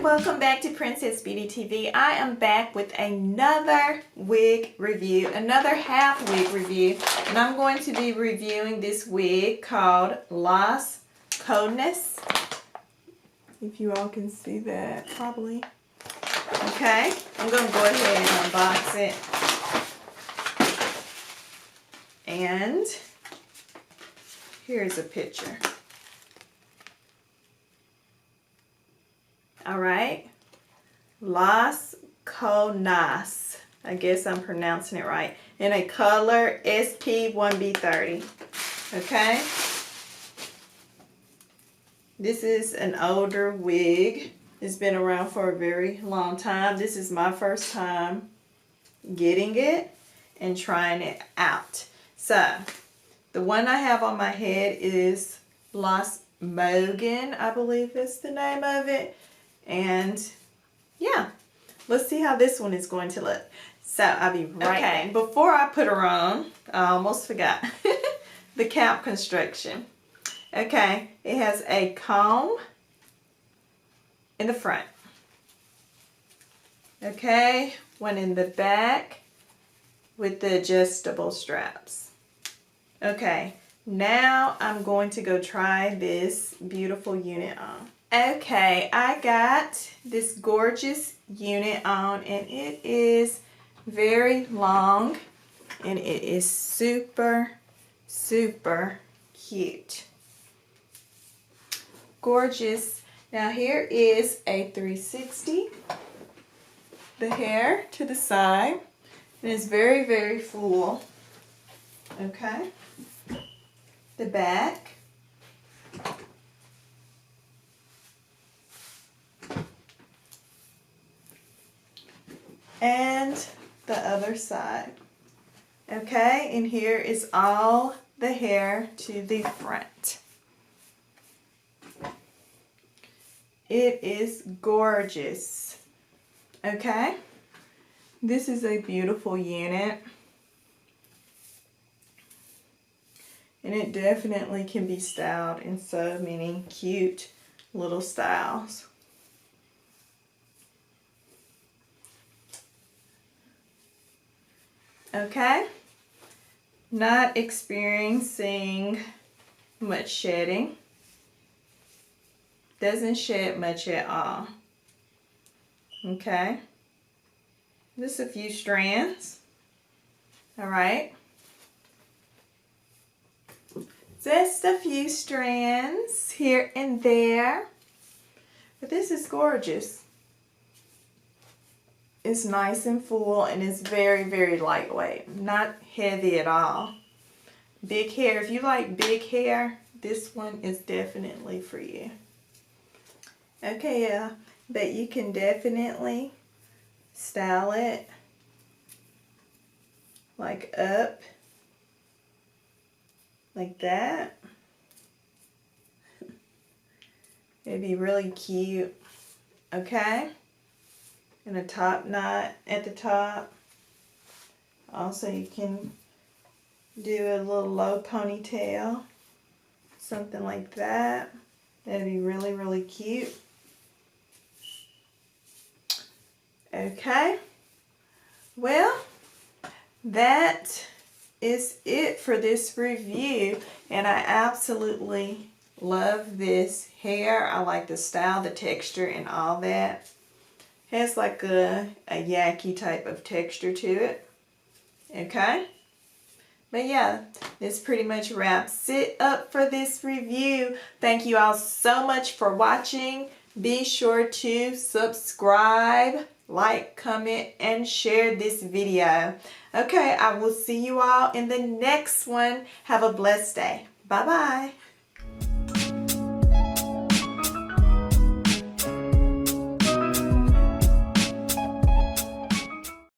welcome back to Princess Beauty TV. I am back with another wig review, another half wig review, and I'm going to be reviewing this wig called Las Konas. If you all can see that, probably. Okay, I'm going to go ahead and unbox it. And here's a picture. All right, Las Konas. I guess I'm pronouncing it right. In a color SP1B30. Okay. This is an older wig. It's been around for a very long time. This is my first time getting it and trying it out. So, the one I have on my head is Las Mogan, I believe is the name of it. And yeah, let's see how this one is going to look. So I'll be right back. Before I put her on, I almost forgot the cap construction. Okay, it has a comb in the front. Okay, one in the back with the adjustable straps. Okay, now I'm going to go try this beautiful unit on. Okay, I got this gorgeous unit on, and it is very long, and it is super, super cute. Gorgeous. Now here is a 360. The hair to the side, and it's very, very full. Okay. The back. And the other side. Okay, and here is all the hair to the front. It is gorgeous. Okay, this is a beautiful unit. And it definitely can be styled in so many cute little styles. Okay, not experiencing much shedding. Doesn't shed much at all. Okay, just a few strands. All right, just a few strands here and there, but this is gorgeous. It's nice and full, and it's very, very lightweight. Not heavy at all. Big hair. If you like big hair, this one is definitely for you. Okay, yeah. But you can definitely style it like up. Like that. It'd be really cute. Okay? And a top knot at the top. Also, you can do a little low ponytail, something like that. That'd be really, really cute. Okay, well, that is it for this review, and I absolutely love this hair. I like the style, the texture, and all that. Has like a yaki type of texture to it. Okay. But yeah, this pretty much wraps it up for this review. Thank you all so much for watching. Be sure to subscribe, like, comment, and share this video. Okay, I will see you all in the next one. Have a blessed day. Bye-bye.